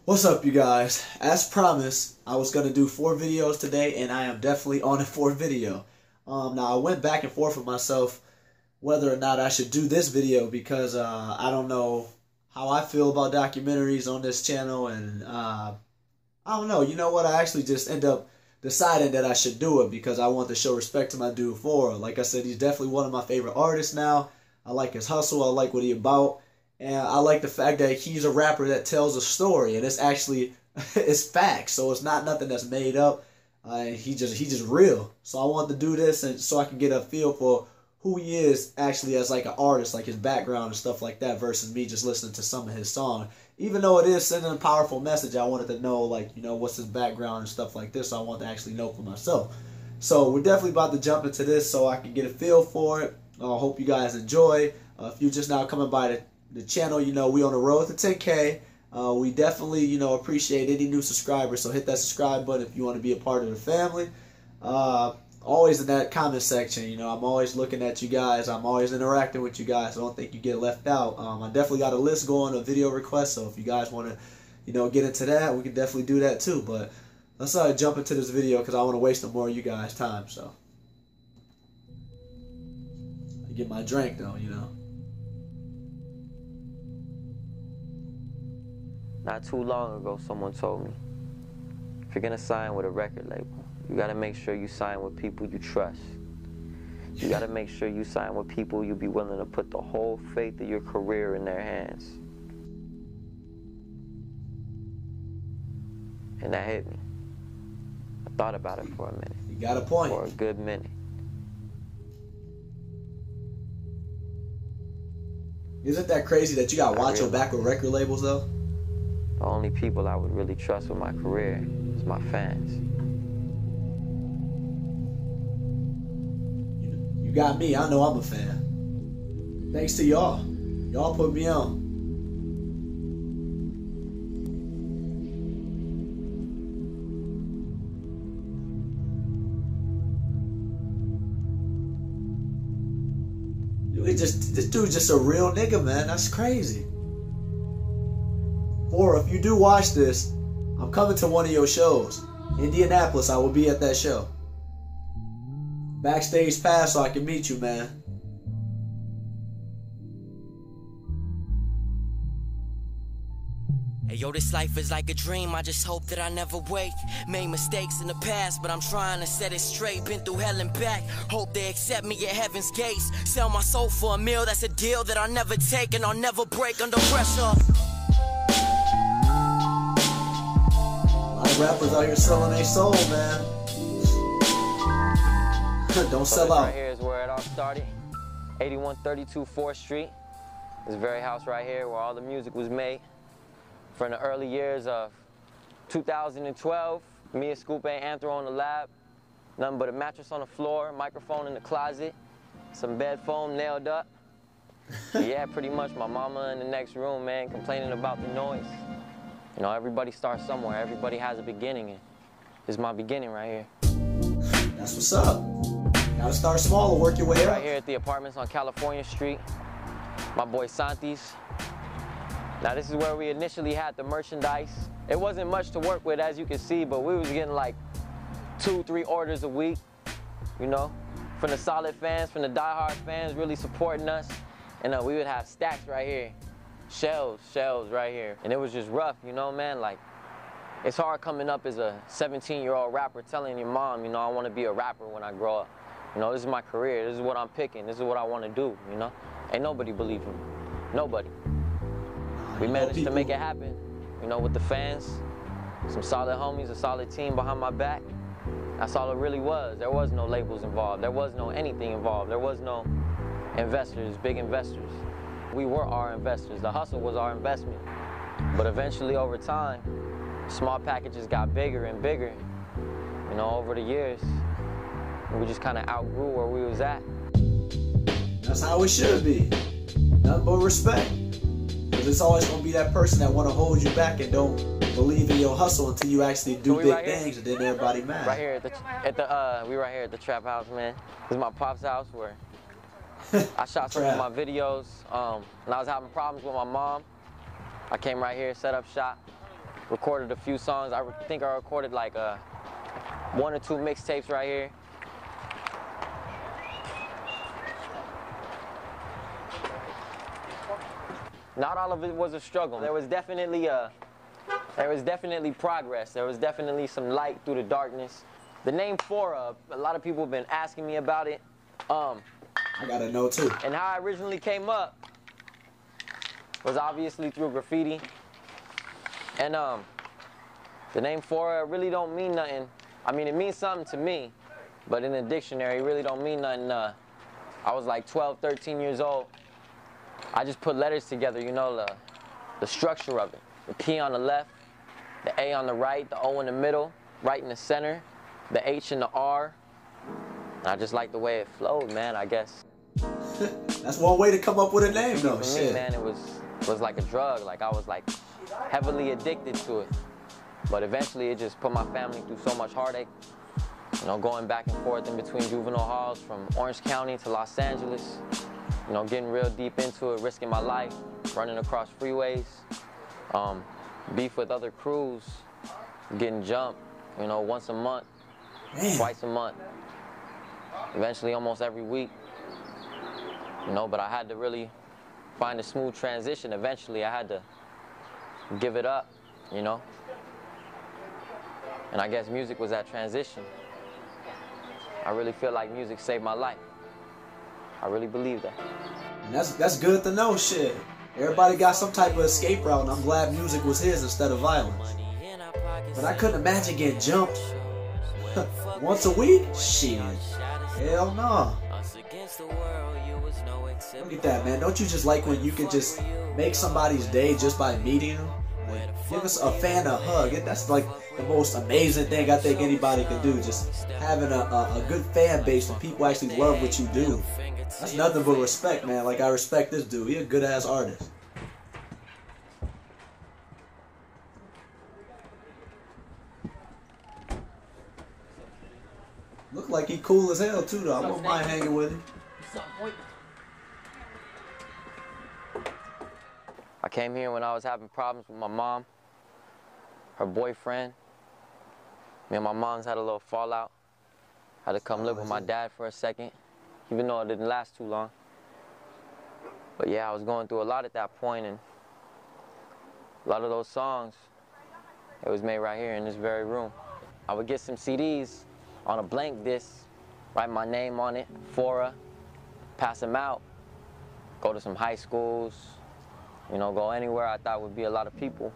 What's up, you guys? As promised, I was going to do 4 videos today, and I am definitely on a 4th video. Now, I went back and forth with myself whether or not I should do this video because I don't know how I feel about documentaries on this channel, and I don't know. You know what? I actually just end up deciding that I should do it because I want to show respect to my dude Phora. Like I said, he's definitely one of my favorite artists now. I like his hustle. I like what he's about. And I like the fact that he's a rapper that tells a story, and it's actually it's facts. So it's not nothing that's made up. He's just real. So I want to do this, and so I can get a feel for who he is actually as like an artist, like his background and stuff like that, versus me just listening to some of his songs. Even though it is sending a powerful message, I wanted to know, like, you know, what's his background and stuff like this. So I want to actually know for myself. So we're definitely about to jump into this so I can get a feel for it. I hope you guys enjoy. If you're just now coming by the channel, you know, we on the road to 10K. We definitely, you know, appreciate any new subscribers. So hit that subscribe button if you want to be a part of the family. Always in that comment section, you know, I'm always looking at you guys. I'm always interacting with you guys. I don't think you get left out. I definitely got a list going of video requests. So if you guys want to, you know, get into that, we can definitely do that too. But let's jump into this video because I want to waste no more of you guys' time. So I get my drink though, you know. Not too long ago, someone told me, if you're gonna sign with a record label, you gotta make sure you sign with people you trust. You gotta make sure you sign with people you'll be willing to put the whole faith of your career in their hands. And that hit me. I thought about it for a minute. You got a point. For a good minute. Isn't that crazy that you gotta watch your back with record labels though? The only people I would really trust with my career is my fans. You got me. I know I'm a fan. Thanks to y'all. Y'all put me on. This dude's just a real nigga, man. That's crazy. Or if you do watch this, I'm coming to one of your shows. Indianapolis, I will be at that show. Backstage pass so I can meet you, man. Hey yo, this life is like a dream, I just hope that I never wake. Made mistakes in the past, but I'm trying to set it straight. Been through hell and back, hope they accept me at heaven's gates. Sell my soul for a meal, that's a deal that I'll never take. And I'll never break under pressure. Rappers out here selling their soul, man. Don't sell out. Right here is where it all started. 8132 4th Street. This very house right here where all the music was made. From the early years of 2012, me and Scoop and Anthro in the lab. Nothing but a mattress on the floor, microphone in the closet, some bed foam nailed up. Yeah, pretty much my mama in the next room, man, complaining about the noise. You know, everybody starts somewhere. Everybody has a beginning, and this is my beginning right here. That's what's up. Gotta start small and work your way up. Right here at the apartments on California Street, my boy Santi's. Now this is where we initially had the merchandise. It wasn't much to work with, as you can see, but we was getting like 2-3 orders a week, you know, from the solid fans, from the diehard fans really supporting us. And we would have stacks right here. Shelves right here. And it was just rough, you know, man? Like, it's hard coming up as a 17-year-old rapper telling your mom, you know, I want to be a rapper when I grow up. You know, this is my career. This is what I'm picking. This is what I want to do, you know? Ain't nobody believe me. Nobody. We managed to make it happen, you know, with the fans, some solid homies, a solid team behind my back. That's all it really was. There was no labels involved. There was no anything involved. There was no investors, big investors. We were our investors. The hustle was our investment. But eventually, over time, small packages got bigger and bigger. You know, over the years, we just kind of outgrew where we was at. That's how it should be. Nothing but respect. Because it's always going to be that person that want to hold you back and don't believe in your hustle until you actually do big things, and then everybody mad. Right here we right here at the trap house, man. This is my pop's house where I shot some of my videos. And I was having problems with my mom. I came right here, set up shop. recorded a few songs. I think I recorded like 1 or 2 mixtapes right here. Not all of it was a struggle. There was definitely progress. There was definitely some light through the darkness. The name Phora, a lot of people have been asking me about it. I gotta know too. And how I originally came up was obviously through graffiti. And the name Phora really don't mean nothing. I mean, it means something to me, but in the dictionary, it really don't mean nothing. I was like 12, 13 years old. I just put letters together, you know, the structure of it. The P on the left, the A on the right, the O in the middle, right in the center, the H and the R. And I just like the way it flowed, man, I guess. That's one way to come up with a name, though. For me, man, it was like a drug. Like, I was like heavily addicted to it. But eventually, it just put my family through so much heartache. You know, going back and forth in between juvenile halls from Orange County to Los Angeles. You know, getting real deep into it, risking my life, running across freeways, beef with other crews, getting jumped, you know, once a month, twice a month, eventually almost every week. You know, but I had to really find a smooth transition. Eventually, I had to give it up, you know. And I guess music was that transition. I really feel like music saved my life. I really believe that. And that's good to know, shit. Everybody got some type of escape route, and I'm glad music was his instead of violence. But I couldn't imagine getting jumped once a week? Shit. Hell no. Look at that, man. Don't you just like when you can just make somebody's day just by meeting them? Like, give us a fan a hug. That's like the most amazing thing I think anybody can do. Just having a good fan base and people actually love what you do. That's nothing but respect, man. Like, I respect this dude. He a good-ass artist. Look like he cool as hell, too, though. I won't mind hanging with him. I came here when I was having problems with my mom, her boyfriend. Me and my mom's had a little fallout. Had to come live with my dad for a second, even though it didn't last too long. But yeah, I was going through a lot at that point, and a lot of those songs, it was made right here in this very room. I would get some CDs on a blank disc, write my name on it, Phora, pass them out, go to some high schools, you know, go anywhere I thought would be a lot of people.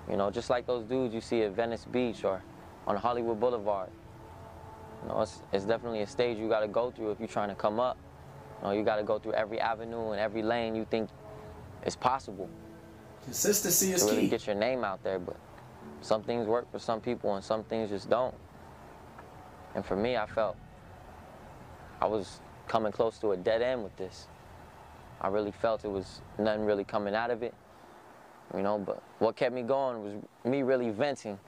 You know, just like those dudes you see at Venice Beach or on Hollywood Boulevard. You know, it's definitely a stage you gotta go through if you're trying to come up. You know, you gotta go through every avenue and every lane you think is possible. Consistency is key. To really key. get your name out there, but some things work for some people and some things just don't. And for me, I felt I was coming close to a dead end with this. I really felt it was nothing really coming out of it, you know, but what kept me going was me really venting,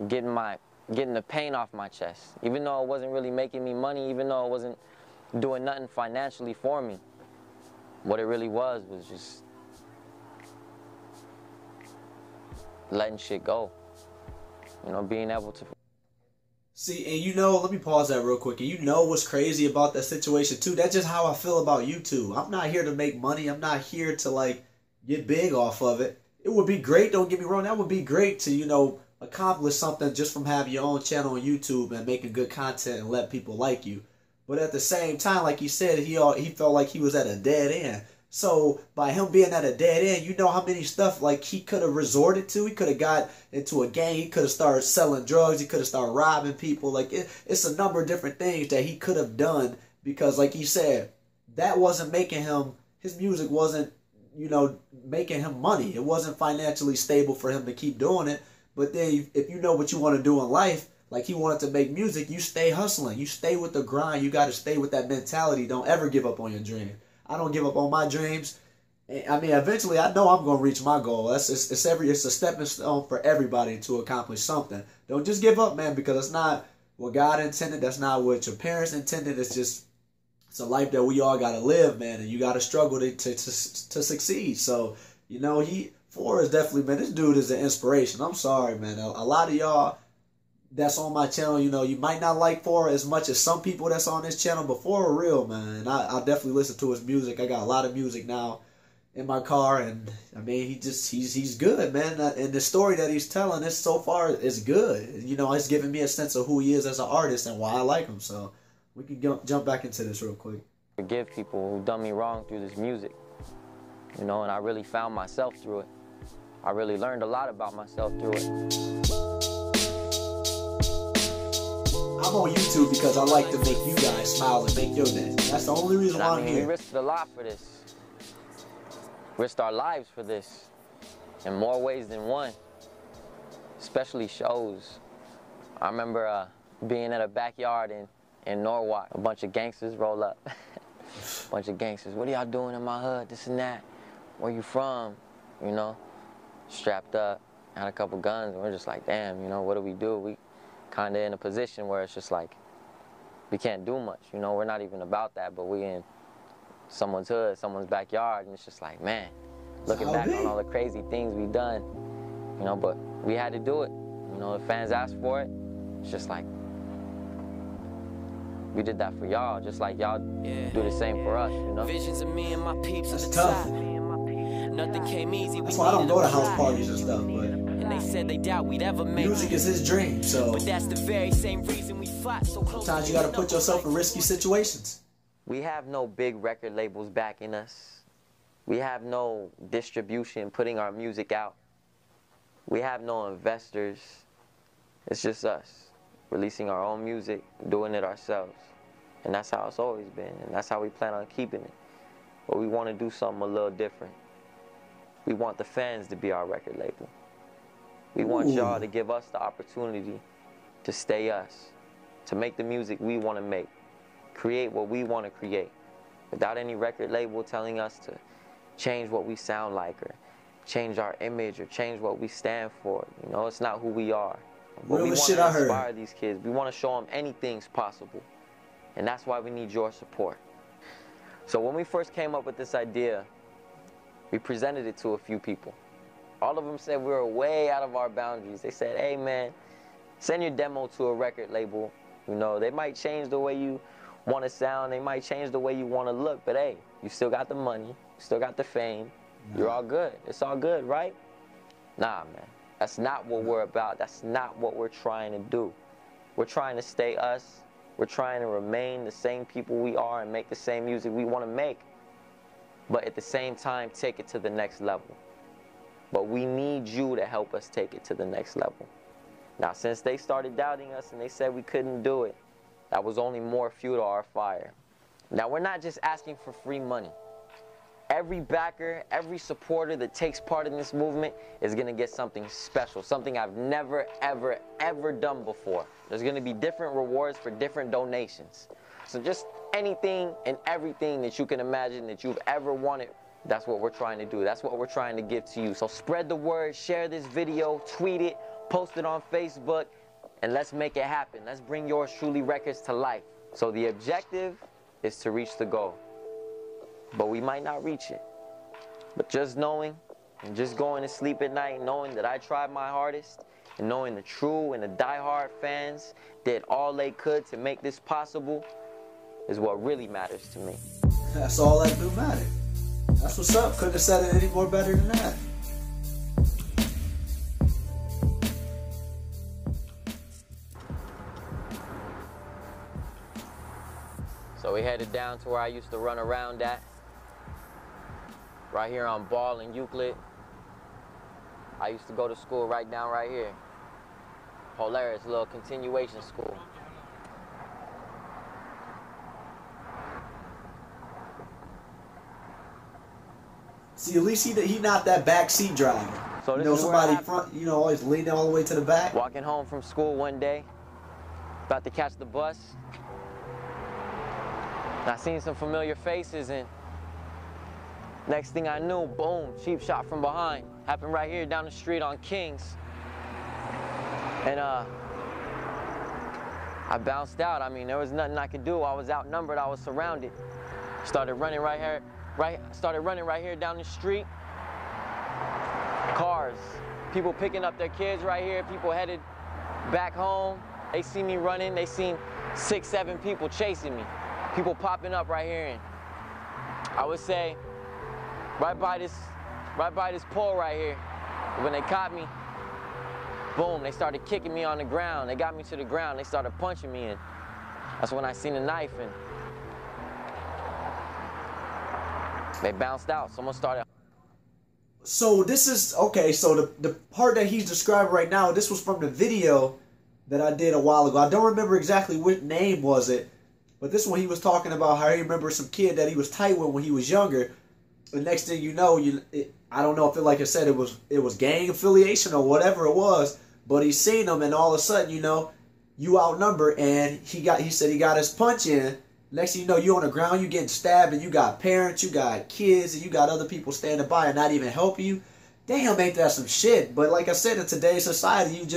getting the pain off my chest. Even though it wasn't really making me money, even though it wasn't doing nothing financially for me, what it really was just letting shit go, you know, being able to. See, and you know, let me pause that real quick. And you know what's crazy about that situation too? That's just how I feel about YouTube. I'm not here to make money. I'm not here to like get big off of it. It would be great, don't get me wrong, that would be great to, you know, accomplish something just from having your own channel on YouTube and making good content and let people like you. But at the same time, like you said, he felt like he was at a dead end. So by him being at a dead end, you know how many stuff like he could have resorted to. He could have got into a gang. He could have started selling drugs. He could have started robbing people. Like it's a number of different things that he could have done because, like you said, that wasn't making him. His music wasn't, you know, making him money. It wasn't financially stable for him to keep doing it. But then if you know what you want to do in life, like he wanted to make music, you stay hustling. You stay with the grind. You got to stay with that mentality. Don't ever give up on your dream. I don't give up on my dreams. I mean, eventually, I know I'm going to reach my goal. It's a stepping stone for everybody to accomplish something. Don't just give up, man, because it's not what God intended. That's not what your parents intended. It's a life that we all got to live, man, and you got to struggle to succeed. So, you know, Phora is definitely, man, this dude is an inspiration. I'm sorry, man. A lot of y'all that's on my channel, you know, you might not like Phora as much as some people that's on this channel, but Phora real, man. I definitely listen to his music. I got a lot of music now in my car, and I mean, he's good, man. And the story that he's telling is so far is good. You know, it's giving me a sense of who he is as an artist and why I like him. So we can jump back into this real quick. Forgive people who done me wrong through this music, you know, and I really found myself through it. I really learned a lot about myself through it. I'm on YouTube because I like to make you guys smile and make your day. That's the only reason why I'm here. We risked a lot for this. Risked our lives for this in more ways than one, especially shows. I remember being at a backyard in Norwalk. A bunch of gangsters roll up. A bunch of gangsters. What are y'all doing in my hood? This and that. Where you from? You know, strapped up, had a couple guns, and we're just like, damn, you know, what do? We kind of in a position where it's just like, we can't do much. You know, we're not even about that, but we in someone's hood, someone's backyard, and it's just like, man, looking back on all the crazy things we've done, you know, but we had to do it. You know, the fans asked for it. It's just like, we did that for y'all, just like y'all do the same for us, you know? Visions of me and my peeps. That's tough. Nothing came easy. That's why I don't go to house parties and stuff, but and they said they doubt we'd ever make music is his dream, so but that's the very same reason we fought so close. Sometimes you gotta put yourself in risky situations. We have no big record labels backing us. We have no distribution putting our music out. We have no investors. It's just us, releasing our own music, doing it ourselves. And that's how it's always been, and that's how we plan on keeping it. But we want to do something a little different. We want the fans to be our record label. We want y'all to give us the opportunity to stay us, to make the music we want to make, create what we want to create, without any record label telling us to change what we sound like or change our image or change what we stand for. You know, it's not who we are. But we want to inspire these kids. We want to show them anything's possible. And that's why we need your support. So when we first came up with this idea, we presented it to a few people. All of them said we were way out of our boundaries. They said, hey man, send your demo to a record label. You know, they might change the way you want to sound. They might change the way you want to look. But hey, you still got the money. You still got the fame. You're all good. It's all good, right? Nah, man. That's not what we're about. That's not what we're trying to do. We're trying to stay us. We're trying to remain the same people we are and make the same music we want to make. But at the same time, take it to the next level. But we need you to help us take it to the next level. Now, since they started doubting us and they said we couldn't do it, that was only more fuel to our fire. Now, we're not just asking for free money. Every backer, every supporter that takes part in this movement is going to get something special, something I've never, ever, ever done before. There's going to be different rewards for different donations. So just anything and everything that you can imagine that you've ever wanted, that's what we're trying to do. That's what we're trying to give to you. So spread the word, share this video, tweet it, post it on Facebook, and let's make it happen. Let's bring Yours Truly Records to life. So the objective is to reach the goal. But we might not reach it. But just knowing and just going to sleep at night knowing that I tried my hardest and knowing the true and the diehard fans did all they could to make this possible is what really matters to me. That's all that do matter. That's what's up. Couldn't have said it any more better than that. So we headed down to where I used to run around at. Right here on Ball and Euclid. I used to go to school right down right here. Polaris, little continuation school. See, at least he not that back seat driver. So this you know, is somebody front, you know, always leaning all the way to the back. Walking home from school one day, about to catch the bus. And I seen some familiar faces, and next thing I knew, boom, cheap shot from behind. Happened right here down the street on Kings. And I bounced out. I mean, there was nothing I could do. I was outnumbered, I was surrounded. Started running right here down the street. cars, people picking up their kids right here, people headed back home. They see me running, they seen 6, 7 people chasing me. People popping up right here, and I would say right by this pole right here. When they caught me, boom, they started kicking me on the ground. They got me to the ground, they started punching me, and that's when I seen a knife, and they bounced out. Someone started. So this is, okay, so the part that he's describing right now, this was from the video that I did a while ago. I don't remember exactly what name was it, but this one he was talking about how he remembers some kid that he was tight with when he was younger. The next thing you know, I don't know if it, like I said, it was gang affiliation or whatever it was, but he seen them, and all of a sudden, you know, you outnumber, and he said he got his punch in. Next thing you know, you on the ground, you getting stabbed, and you got parents, you got kids, and you got other people standing by and not even helping you. Damn, ain't that some shit? But like I said, in today's society,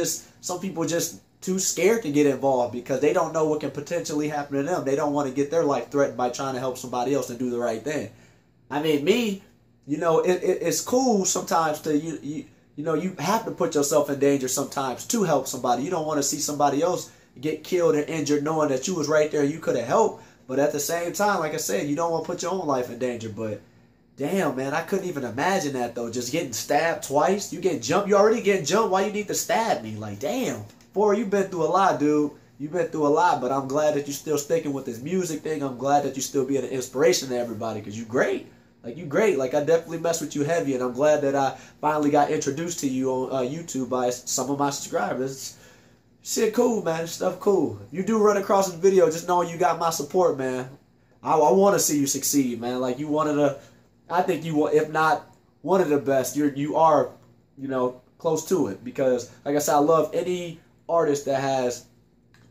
some people just too scared to get involved because they don't know what can potentially happen to them. They don't want to get their life threatened by trying to help somebody else and do the right thing. I mean, me, you know, it's cool sometimes to, you know, you have to put yourself in danger sometimes to help somebody. You don't want to see somebody else get killed and injured knowing that you was right there and you could have helped. But at the same time, like I said, you don't want to put your own life in danger. But damn, man, I couldn't even imagine that, though. Just getting stabbed twice. You get jumped. You already getting jumped. Why you need to stab me? Like, damn. Phora, you've been through a lot, dude. You've been through a lot, but I'm glad that you're still sticking with this music thing. I'm glad that you still being an inspiration to everybody because you great. Like, you great. Like, I definitely mess with you heavy, and I'm glad that I finally got introduced to you on YouTube by some of my subscribers. Shit cool, man. Stuff cool. If you do run across this video, just know you got my support, man. I want to see you succeed, man. Like, you one of the, I think you, if not one of the best, you are, you know, close to it. Because, like I said, I love any artist that has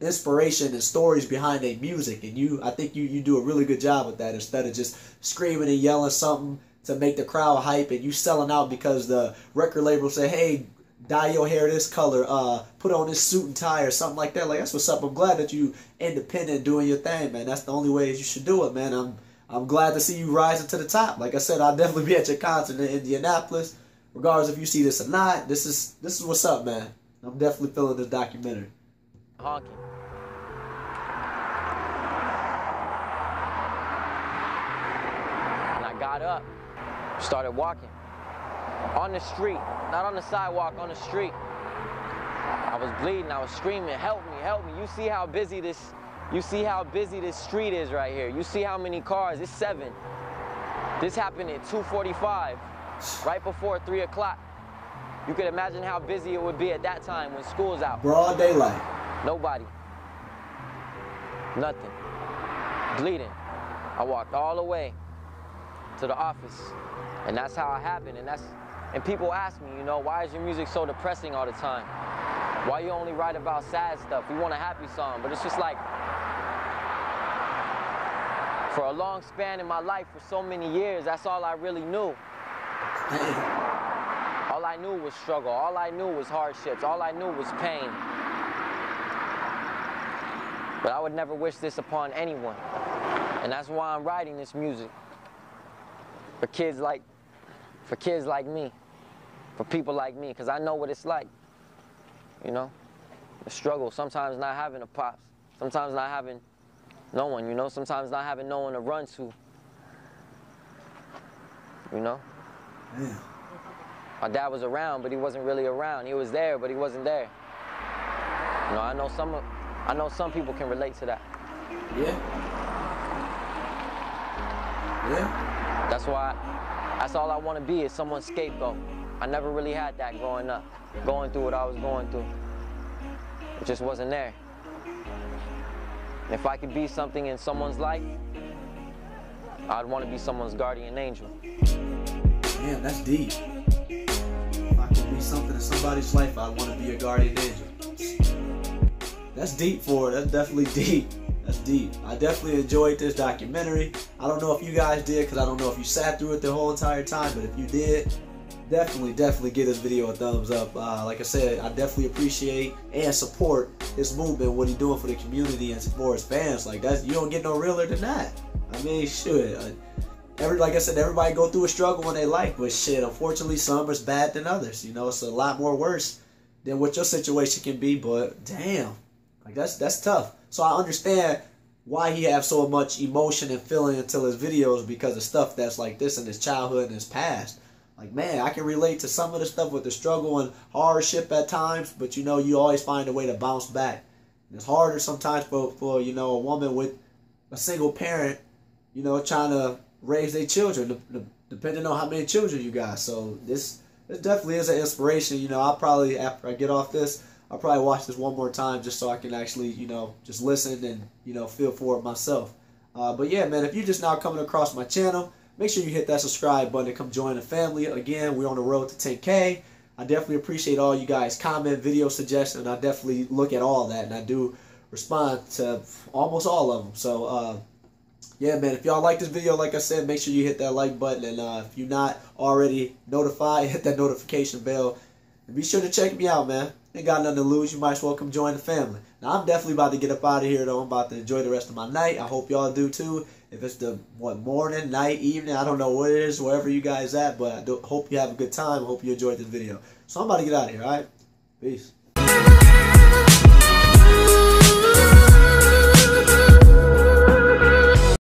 inspiration and stories behind their music, and I think you do a really good job with that instead of just screaming and yelling something to make the crowd hype and you selling out because the record label say, hey, dye your hair this color, put on this suit and tie or something like that. Like, that's what's up. I'm glad that you independent doing your thing, man. That's the only way you should do it, man. I'm glad to see you rising to the top. Like I said, I'll definitely be at your concert in Indianapolis, regardless if you see this or not. This is what's up, man. I'm definitely feeling this documentary. Honking. And I got up, started walking. On the street, not on the sidewalk, on the street. I was bleeding, I was screaming, help me, help me. You see how busy this street is right here. You see how many cars, it's 7. This happened at 2:45, right before 3 o'clock. You could imagine how busy it would be at that time when school's out. Broad daylight. Nobody. Nothing. Bleeding. I walked all the way to the office. And that's how it happened. And people ask me, you know, why is your music so depressing all the time? Why you only write about sad stuff? We want a happy song. But it's just like, for a long span in my life, for so many years, that's all I really knew. All I knew was struggle. All I knew was hardships. All I knew was pain. But I would never wish this upon anyone. And that's why I'm writing this music. For kids like me. For people like me. Because I know what it's like. You know? The struggle. Sometimes not having a pops. Sometimes not having no one, you know? Sometimes not having no one to run to. You know? Yeah. My dad was around, but he wasn't really around. He was there, but he wasn't there. You know, I know some people can relate to that. Yeah. Yeah. That's all I want to be, is someone's scapegoat. I never really had that growing up, going through what I was going through. It just wasn't there. And if I could be something in someone's life, I'd want to be someone's guardian angel. Damn, that's deep. If I could be something in somebody's life, I'd want to be a guardian angel. That's deep, Phora. That's definitely deep. That's deep. I definitely enjoyed this documentary. I don't know if you guys did, because I don't know if you sat through it the whole entire time, but if you did, definitely give this video a thumbs up. Like I said, I definitely appreciate and support his movement, what he's doing for the community and for his fans. Like, you don't get no realer than that. I mean, shit. like I said, everybody go through a struggle in their life, but shit, unfortunately, some is bad than others. You know, it's a lot more worse than what your situation can be. But damn, like that's tough. So I understand why he have so much emotion and feeling into his videos, because of stuff that's like this in his childhood and his past. Like, man, I can relate to some of the stuff with the struggle and hardship at times, but you know, you always find a way to bounce back. And it's harder sometimes for you know, a woman with a single parent, you know, trying to raise their children, depending on how many children you got. So this definitely is an inspiration. You know, I'll probably, after I get off this, I'll probably watch this one more time just so I can actually, you know, just listen and, you know, feel for it myself. But yeah, man, if you're just now coming across my channel, make sure you hit that subscribe button and come join the family. Again, we're on the road to 10K. I definitely appreciate all you guys' comment, video suggestions. I definitely look at all that, and I do respond to almost all of them. So, yeah, man, if y'all like this video, like I said, make sure you hit that like button. And if you're not already notified, hit that notification bell. And be sure to check me out, man. Ain't got nothing to lose. You might as well come join the family. Now, I'm definitely about to get up out of here, though. I'm about to enjoy the rest of my night. I hope y'all do, too. If it's the, morning, night, evening, I don't know what it is, wherever you guys at. But I hope you have a good time. I hope you enjoyed this video. So I'm about to get out of here, all right? Peace.